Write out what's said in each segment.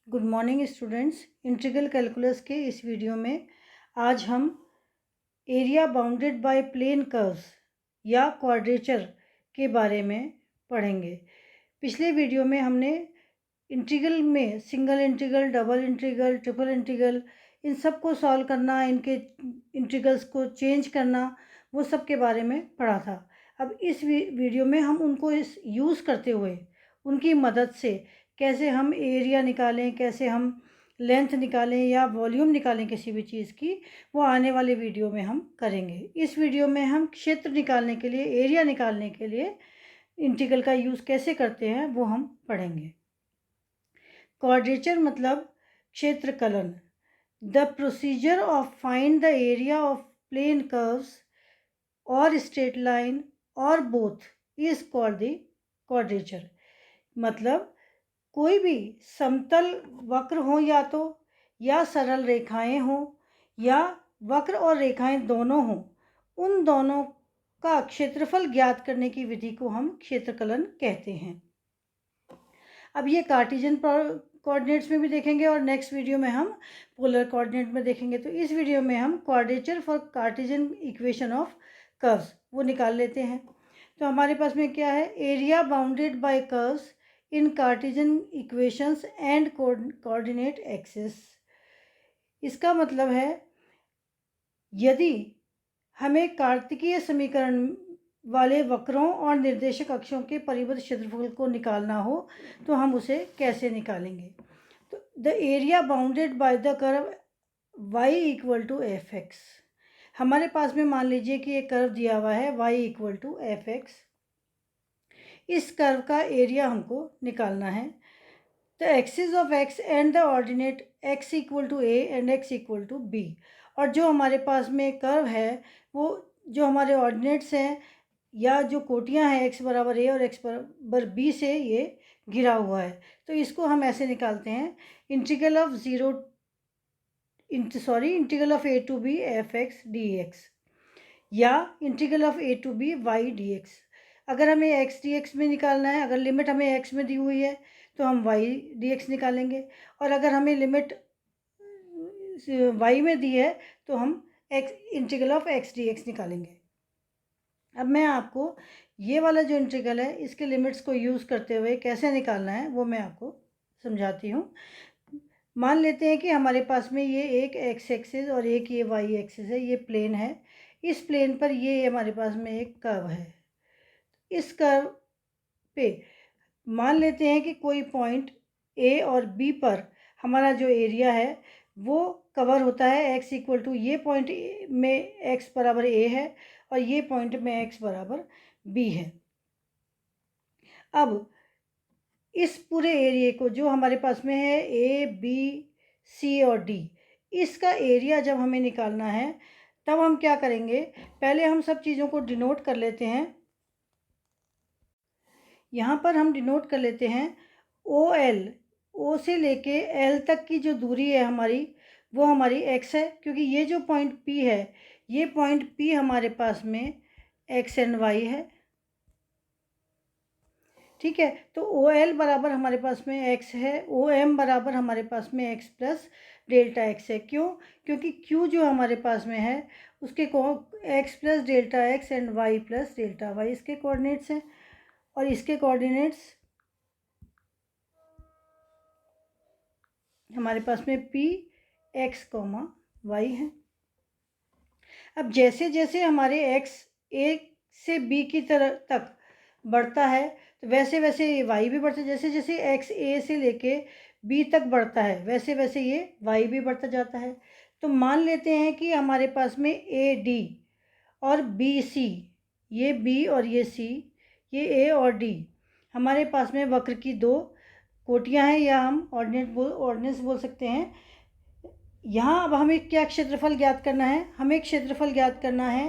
Good morning students. Integral calculus के इस video में आज हम area bounded by plane curves या क्वाड्रेचर के बारे में पढ़ेंगे। पिछले वीडियो में हमने इंटीग्रल में single integral, double integral, triple integral, इन सब को सॉल्व करना, इनके इंटीग्रल्स को चेंज करना, वो सब के बारे में पढ़ा था। अब इस वीडियो में हम उनको यूज़ करते हुए उनकी मदद से कैसे हम एरिया निकालें, कैसे हम लेंथ निकालें या वॉल्यूम निकालें किसी भी चीज़ की, वो आने वाले वीडियो में हम करेंगे। इस वीडियो में हम क्षेत्र निकालने के लिए, एरिया निकालने के लिए इंटीग्रल का यूज़ कैसे करते हैं वो हम पढ़ेंगे। क्वाड्रेचर मतलब क्षेत्रकलन। The procedure of find the area of plane curves और स्ट्रेट लाइन और both is called the quadrature. मतलब कोई भी समतल वक्र हो या सरल रेखाएं हो या वक्र और रेखाएं दोनों हों, उन दोनों का क्षेत्रफल ज्ञात करने की विधि को हम क्षेत्रकलन कहते हैं। अब ये कार्टेशियन कोऑर्डिनेट्स में भी देखेंगे और नेक्स्ट वीडियो में हम पोलर कोऑर्डिनेट में देखेंगे। तो इस वीडियो में हम quadrature for Cartesian equation of curves वो निकाल लेते हैं। तो हमारे पास में क्या है, area bounded bye curves in Cartesian equations and coordinate axis. इसका मतलब है यदि हमें कार्तिकीय समीकरण वाले वक्रों और निर्देशक अक्षों के परिबद्ध क्षेत्रफल को निकालना हो तो हम उसे कैसे निकालेंगे। तो the area bounded by the curve y equal to f x. हमारे पास में मान लीजिए कि एक कर्व दिया हुआ है y equal to f x. इस कर्व का एरिया हमको निकालना है। The axis of x and the ordinate x equal to a and x equal to b। और जो हमारे पास में कर्व है वो जो हमारे ऑर्डिनेट्स हैं या जो कोटियां हैं x बराबर a और x बराबर b से ये घिरा हुआ है। तो इसको हम ऐसे निकालते हैं, integral of a to b F X D X या integral of a to b y D X. अगर हमें x डी एक्स में निकालना है, अगर लिमिट हमें x में दी हुई है तो हम y डी एक्स निकालेंगे, और अगर हमें लिमिट y में दी है तो हम integral of x D x निकालेंगे। अब मैं आपको ये वाला जो इंटीग्रल है इसके लिमिट्स को यूज़ करते हुए कैसे निकालना है वो मैं आपको समझाती हूँ। मान लेते हैं कि हमारे पास में ये एक x एक्सिस और एक ये y एक्सिस है, ये प्लेन है। इस प्लेन पर ये हमारे पास में एक कर्व है। इस कर्व पे मान लेते हैं कि कोई पॉइंट a और b पर हमारा जो एरिया है वो कवर होता है x इक्वल टू, ये पॉइंट में x बराबर a है और ये पॉइंट में x बराबर b है। अब इस पूरे एरिया को जो हमारे पास में है a, b, c और d, इसका एरिया जब हमें निकालना है तब हम क्या करेंगे, पहले हम सब चीज़ों को डिनोट कर लेते हैं। यहाँ पर हम डिनोट कर लेते हैं OL, O से लेके L तक की जो दूरी है हमारी वो हमारी x है, क्योंकि ये जो पॉइंट P है ये पॉइंट P हमारे पास में x एंड y है। ठीक है, तो OL बराबर हमारे पास में x है, OM बराबर हमारे पास में x प्लस डेल्टा x है। क्यों? क्योंकि Q जो हमारे पास में है उसके को x plus delta x and y plus delta y इसके कोऑर्डिनेट्स हैं, और इसके कोऑर्डिनेट्स हमारे पास में p x, y है। अब जैसे जैसे हमारे x a से b की तरफ तक बढ़ता है तो वैसे वैसे ये y भी बढ़ता है। जैसे जैसे x a से लेके b तक बढ़ता है वैसे वैसे ये y भी बढ़ता जाता है। तो मान लेते हैं कि हमारे पास में a d और b c, ये b और ये c, ये a और d हमारे पास में वक्र की दो कोटियां हैं या हम ऑर्डिनेट्स बोल सकते हैं। यहाँ अब हमें क्या क्षेत्रफल ज्ञात करना है, हमें क्षेत्रफल ज्ञात करना है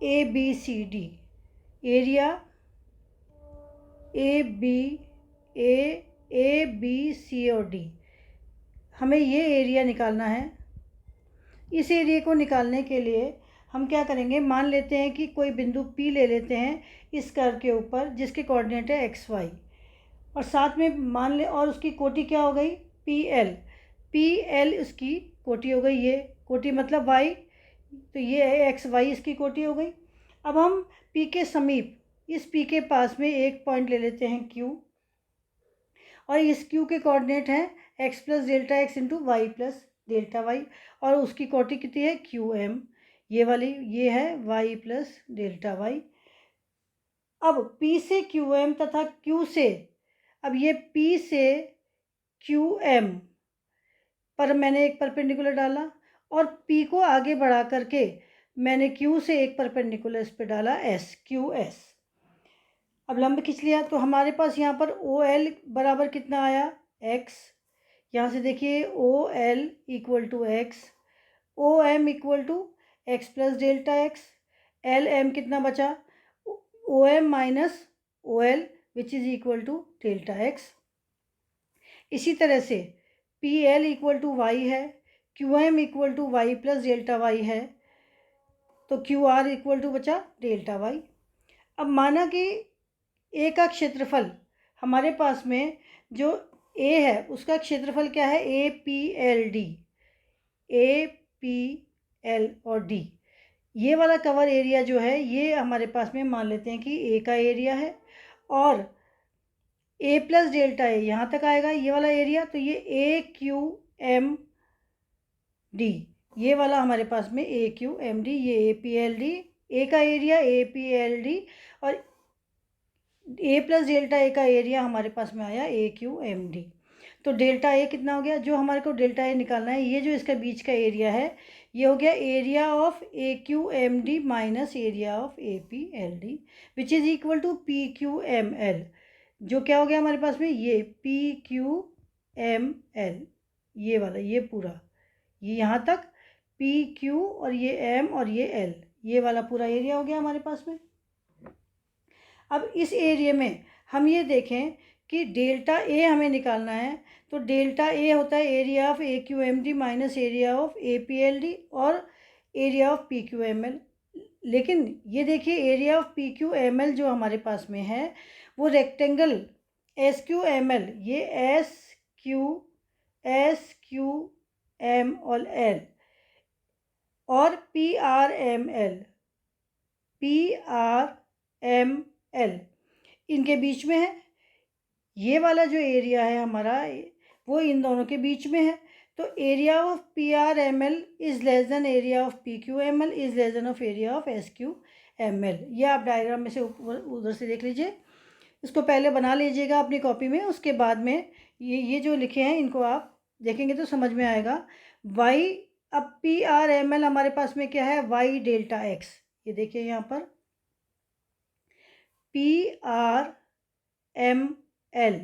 A B C D, area A B C और डी, हमें ये एरिया निकालना है। इस एरिया को निकालने के लिए हम क्या करेंगे, मान लेते हैं कि कोई बिंदु P ले लेते हैं इस कर्व के ऊपर जिसके कोऑर्डिनेट है x y, और साथ में मान ले, और उसकी कोटि क्या हो गई पी एल उसकी कोटि हो गई, ये कोटि मतलब वाई, तो ये है एक्स वाई इसकी कोटि हो गई। अब हम पी के समीप, इस पी के पास में एक पॉइंट ले लेते हैं क्यू, और इस क्यू के कोऑर्डिनेट हैं x plus delta x into y plus delta y, और उसकी कोटि कितनी है क्यू एम, ये वाली ये है वाई प्लस डेल्टा वाई। अब P से क्यू एम तथा Q से, अब ये P से क्यू एम पर मैंने एक परपेंडिकुलर डाला, और P को आगे बढ़ा करके मैंने Q से एक परपेंडिकुलर इस पर डाला एस, क्यू एस। अब लंब खींच लिया, तो हमारे पास यहाँ पर ओ एल बराबर कितना आया x, यहाँ से देखिए O L equal to X, O M equal to X plus delta X, L M कितना बचा O M minus O L which is equal to delta X. इसी तरह से P L equal to Y है, Q M equal to Y plus delta Y है, तो Q R equal to बचा delta Y. अब माना कि ए का क्षेत्रफल हमारे पास में जो ए है उसका क्षेत्रफल क्या है ए पी एल डी, ए पी एल और डी, ये वाला कवर एरिया जो है ये हमारे पास में मान लेते हैं कि ए का एरिया है, और ए प्लस डेल्टा ए यहाँ तक आएगा ये वाला एरिया, तो ये ए क्यू एम डी, ये वाला हमारे पास में ए क्यू एम डी, ये ए पी एल डी, ए का area A P L D, और ए प्लस डेल्टा ए का एरिया हमारे पास में आया ए क्यू एम डी। तो डेल्टा ए कितना हो गया, जो हमारे को डेल्टा ए निकालना है, ये जो इसका बीच का एरिया है ये हो गया area of A Q M D minus area of A P L D which is equal to P Q M L, जो क्या हो गया हमारे पास में ये पी क्यू एम एल, ये वाला ये पूरा ये यहाँ तक पी क्यू और ये एम और ये एल, ये वाला पूरा एरिया हो गया हमारे पास में। अब इस एरिया में हम ये देखें कि डेल्टा ए हमें निकालना है, तो डेल्टा ए होता है area of A Q M D minus area of A P L D और area of P Q M L. लेकिन ये देखिए area of P Q M L जो हमारे पास में है वो rectangle S Q M L, ये एस क्यू एम और एल, और पी आर एम एल इनके बीच में है। ये वाला जो एरिया है हमारा वो इन दोनों के बीच में है, तो area of P R M L is less than area of P Q M L is less than of area of S Q M L. ये आप डायग्राम में से उधर से देख लीजिए, इसको पहले बना लीजिएगा अपनी कॉपी में, उसके बाद में ये जो लिखे हैं इनको आप देखेंगे तो समझ में आएगा। वाई, अब पी आर एम एल हमारे पास में क्या है वाई डेल्टा एक्स, ये देखिए यहाँ पर P R M L,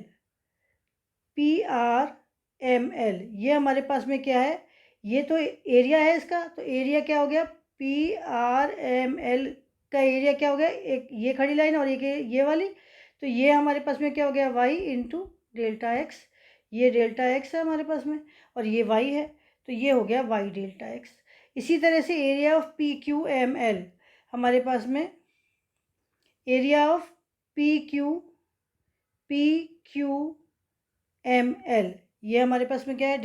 P R M L ये हमारे पास में क्या है, ये तो एरिया है इसका, तो एरिया क्या हो गया पी आर एम एल का एरिया क्या हो गया, एक ये खड़ी लाइन और एक ये वाली, तो ये हमारे पास में क्या हो गया वाई इंटू डेल्टा एक्स, ये डेल्टा एक्स है हमारे पास में और ये वाई है, तो ये हो गया वाई डेल्टा एक्स। इसी तरह से area of P Q M L हमारे पास में area of P Q M L ये हमारे पास में क्या है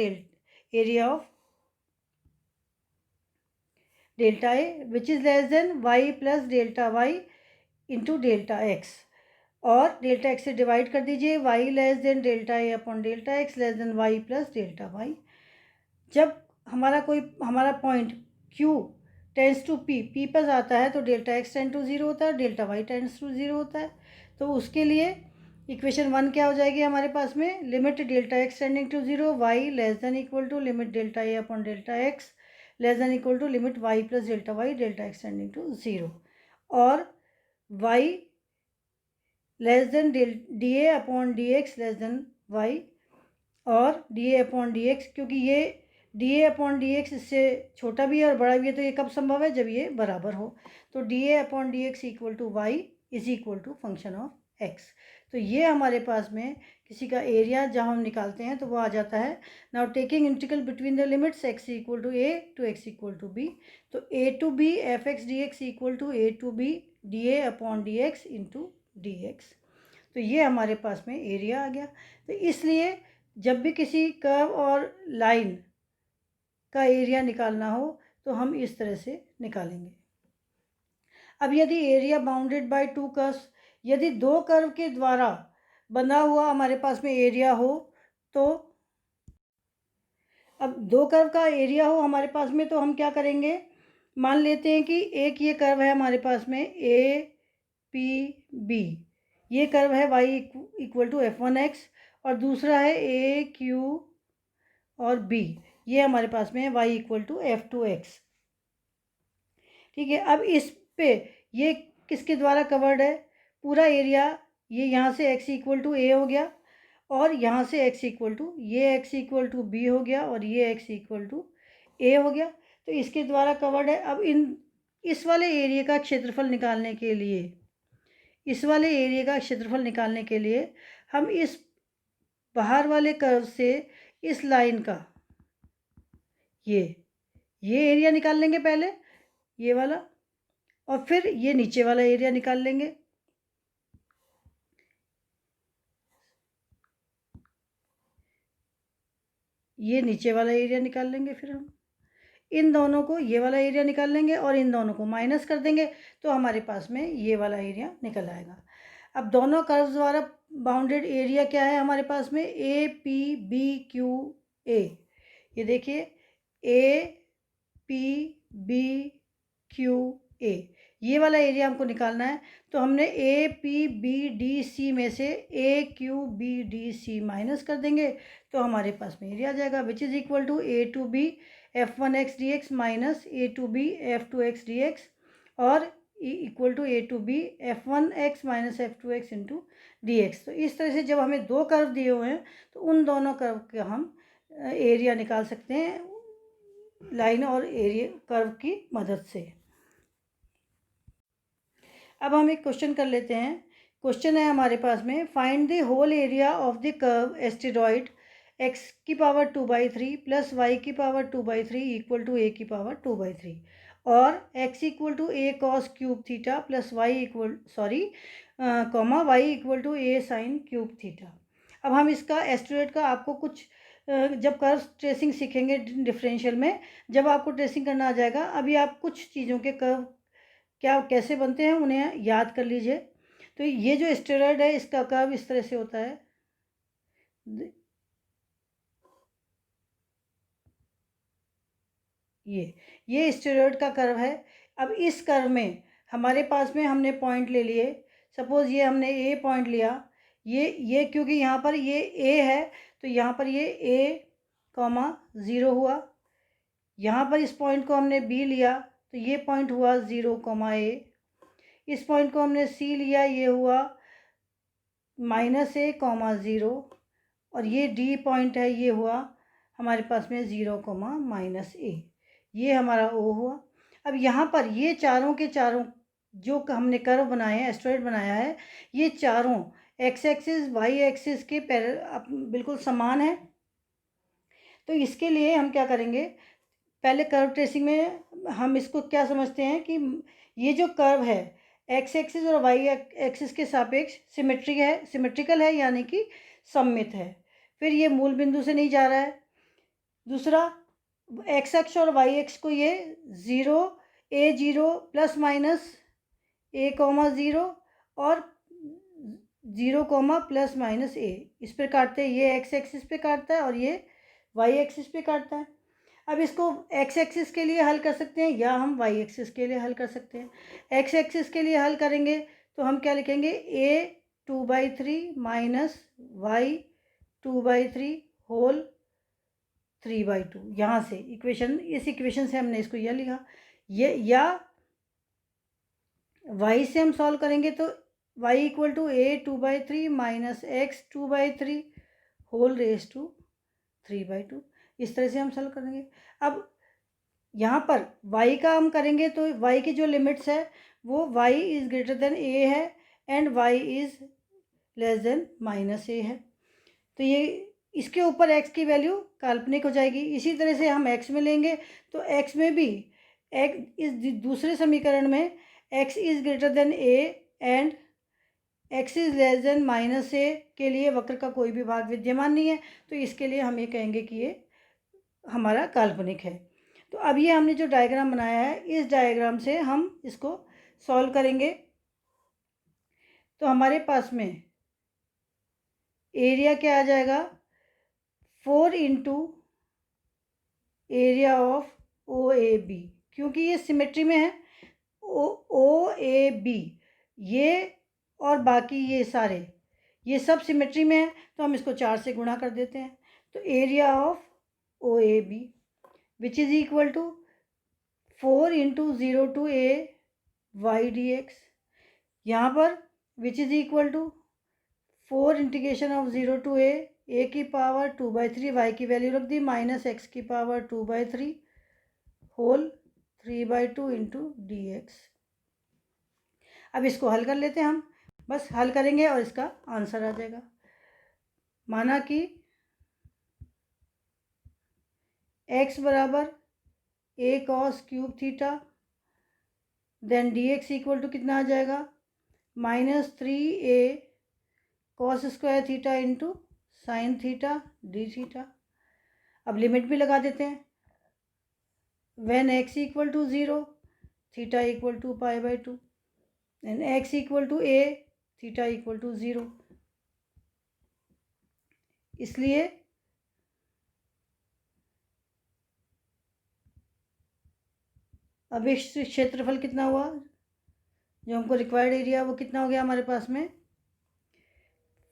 area of delta A which is less than Y plus delta Y into delta X, और डेल्टा एक्स से डिवाइड कर दीजिए, Y less than delta A upon delta X less than Y plus delta Y. जब हमारा point Q tends to P पर आता है तो delta x tends to zero होता है, delta y tends to zero होता है, तो उसके लिए इक्वेशन 1 क्या हो जाएगी हमारे पास में, limit delta X tending to zero Y less than equal to limit delta A upon delta X less than equal to limit Y plus delta Y delta X tending to zero, और Y less than D A upon D X less than Y, और D A upon D X, क्योंकि ये D A upon D X इससे छोटा भी है और बड़ा भी है, तो ये कब संभव है जब ये बराबर हो, तो d A upon D x equal to y is equal to function of x. तो ये हमारे पास में किसी का एरिया जहाँ हम निकालते हैं तो वो आ जाता है। Now taking integral between the limits X equal to A to X equal to B, तो A to B F X D x equal to A to B D A upon D X into D X, तो ये हमारे पास में area आ गया। तो इसलिए जब भी किसी कर्व और लाइन का एरिया निकालना हो तो हम इस तरह से निकालेंगे। अब यदि area bounded by two curves, यदि दो कर्व के द्वारा बना हुआ हमारे पास में एरिया हो, तो अब दो कर्व का एरिया हो हमारे पास में, तो हम क्या करेंगे, मान लेते हैं कि एक ये कर्व है हमारे पास में ए पी बी, ये कर्व है y इक्वल टू f1x, और दूसरा है ए क्यू और b, ये हमारे पास में है y इक्वल टू f2x। ठीक है, अब इस पे ये किसके द्वारा कवर्ड है, पूरा एरिया, ये यहाँ से x इक्वल टू ए हो गया, और यहाँ से x इक्वल टू, ये x इक्वल टू बी हो गया, और ये x इक्वल टू ए हो गया, तो इसके द्वारा कवर्ड है। अब इस वाले एरिया का क्षेत्रफल निकालने के लिए, इस वाले एरिया का क्षेत्रफल निकालने के लिए हम इस बाहर वाले कर्व से इस लाइन का ये एरिया निकाल लेंगे पहले, ये वाला, और फिर ये नीचे वाला एरिया निकाल लेंगे। ये नीचे वाला एरिया निकाल लेंगे, फिर हम इन दोनों को, ये वाला एरिया निकाल लेंगे और इन दोनों को माइनस कर देंगे, तो हमारे पास में ये वाला एरिया निकल आएगा। अब दोनों कर्व्स द्वारा बाउंडेड एरिया क्या है हमारे पास में, A P B Q A, ये देखिए A P B Q A, ये वाला एरिया हमको निकालना है। तो हमने A P B D C में से A Q B D C minus कर देंगे, तो हमारे पास में एरिया आ जाएगा, which is equal to A to B f1x dx minus A to B f2x dx, और equal to A to B f1x minus f2x into D X. तो इस तरह से जब हमें दो कर्व दिए हुए हैं तो उन दोनों कर्व का हम एरिया निकाल सकते हैं लाइन और एरिया कर्व की मदद से। अब हम एक क्वेश्चन कर लेते हैं। क्वेश्चन है हमारे पास में, find the whole area of the curve asteroid x की पावर 2/3 प्लस y की पावर 2/3 इक्वल टू a की पावर 2/3, और x equal to a cos cube theta plus y equal y equal to a sine cube theta. अब हम इसका asteroid का आपको कुछ जब कर्व ट्रेसिंग सीखेंगे डिफरेंशियल में, जब आपको ट्रेसिंग करना आ जाएगा, अभी आप कुछ चीज़ों के कर्व क्या कैसे बनते हैं उन्हें याद कर लीजिए। तो ये जो एस्टेरॉयड है इसका कर्व इस तरह से होता है, ये एस्टेरॉयड का कर्व है। अब इस कर्व में हमारे पास में हमने पॉइंट ले लिए, सपोज़ ये हमने ए पॉइंट लिया, ये क्योंकि यहाँ पर ये ए है तो यहाँ पर ये a,0 हुआ, यहाँ पर इस पॉइंट को हमने बी लिया तो ये पॉइंट हुआ 0, इस पॉइंट को हमने सी लिया, ये हुआ -a,0, और ये डी पॉइंट है, ये हुआ हमारे पास में 0, -a, ये हमारा ओ हुआ। अब यहाँ पर ये चारों के चारों जो हमने कर्व बनाए हैं, एस्टेरॉयड बनाया है, ये चारों एक्स एक्सिस वाई एक्सिस के बिल्कुल समान है। तो इसके लिए हम क्या करेंगे, पहले कर्व ट्रेसिंग में हम इसको क्या समझते हैं कि ये जो कर्व है एक्स एक्सिस और वाई एक्सिस के सापेक्ष सिमेट्रिकल है, यानी कि सममित है। फिर ये मूल बिंदु से नहीं जा रहा है। दूसरा, एक्स एक्स और वाई एक्स को ये 0 प्लस माइनस a,0 और 0, प्लस माइनस a, इस पर काटते हैं, ये एक्स एक्सिस पे काटता है और ये वाई एक्सिस पे काटता है। अब इसको एक्स एक्सिस के लिए हल कर सकते हैं या हम वाई एक्सिस के लिए हल कर सकते हैं। एक्स एक्सिस के लिए हल करेंगे तो हम क्या लिखेंगे, a 2/3 माइनस y 2/3 होल 3/2। यहाँ से इस इक्वेशन से हमने इसको यह लिखा, ये या y से हम सॉल्व करेंगे तो y equal to a 2/3 minus x 2/3 whole raise to 3/2, इस तरह से हम सॉल्व करेंगे। अब यहाँ पर y का हम करेंगे तो y की जो लिमिट्स है वो y is greater than a है and y is less then -a है, तो ये इसके ऊपर x की वैल्यू काल्पनिक हो जाएगी। इसी तरह से हम x में लेंगे तो x में भी इस दूसरे समीकरण में x is greater than a and x is less than minus A के लिए वक्र का कोई भी भाग विद्यमान नहीं है, तो इसके लिए हम ये कहेंगे कि ये हमारा काल्पनिक है। तो अब ये हमने जो डायग्राम बनाया है, इस डायग्राम से हम इसको सॉल्व करेंगे। तो हमारे पास में एरिया क्या आ जाएगा, 4 into area of O A B, क्योंकि ये सिमेट्री में है। ओ ए बी ये और बाकी ये सारे ये सब सिमेट्री में है, तो हम इसको 4 से गुणा कर देते हैं। तो area of O A B which is equal to 4 into 0 to A Y D X, यहाँ पर which is equal to 4 integration of 0 to A की पावर 2/3, वाई की वैल्यू रख दी, माइनस एक्स की power 2/3 whole 3/2 into D X. अब इसको हल कर लेते हैं हम, बस हल करेंगे और इसका आंसर आ जाएगा। माना कि x बराबर a cos cube theta, then D x equal to कितना आ जाएगा, -3a cos square theta into sine theta D theta. अब लिमिट भी लगा देते हैं, when x equal to 0 theta equal to π/2 and x equal to a theta equal to 0। इसलिए अब इस क्षेत्रफल कितना हुआ, जो हमको रिक्वायर्ड एरिया वो कितना हो गया हमारे पास में,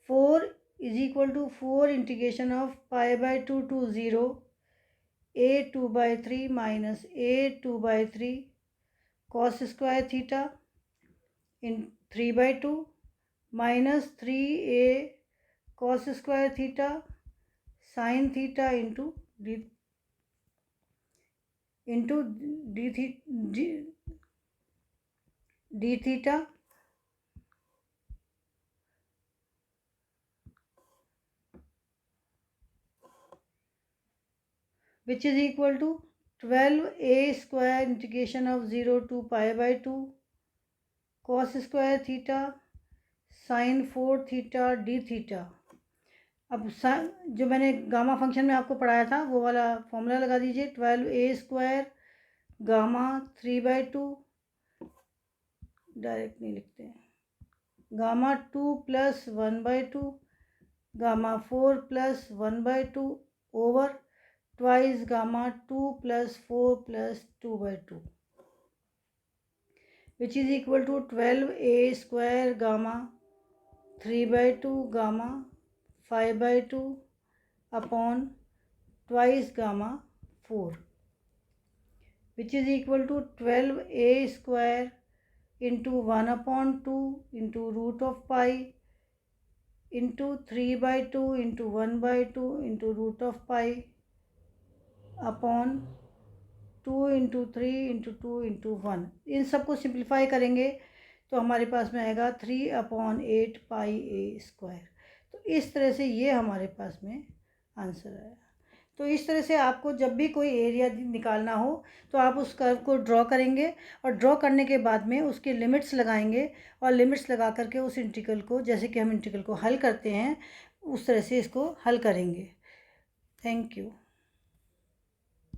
4 is equal to 4 integration of π/2 to 0 a 2/3 minus a 2/3 cos square theta in 3/2 minus 3a cos square theta sine theta into D theta which is equal to 12a square integration of 0 to π/2 cos square theta sin 4 theta d theta। अब जो मैंने gamma function में आपको पढ़ाया था वो वाला formula लगा दीजिए, 12a स्क्वायर गामा 3/2, डायरेक्ट नहीं लिखते हैं, gamma 2 plus 1/2 gamma 4 plus 1/2 over twice gamma 2 plus 4 plus 2/2 which is equal to 12a square gamma 3/2 gamma 5/2 upon twice gamma 4 which is equal to 12a square into 1/2 into root of pi into 3/2 into 1/2 into root of pi upon 2 into 3 into 2 into 1। इन सबको simplify करेंगे तो हमारे पास में आएगा 3/8 पाई ए square. तो इस तरह से ये हमारे पास में आंसर आया। तो इस तरह से आपको जब भी कोई एरिया निकालना हो तो आप उस कर्व को ड्रॉ करेंगे और ड्रॉ करने के बाद में उसके लिमिट्स लगाएंगे और लिमिट्स लगा करके उस इंटीग्रल को, जैसे कि हम इंटीग्रल को हल करते हैं उस तरह से इसको हल करेंगे। Thank you.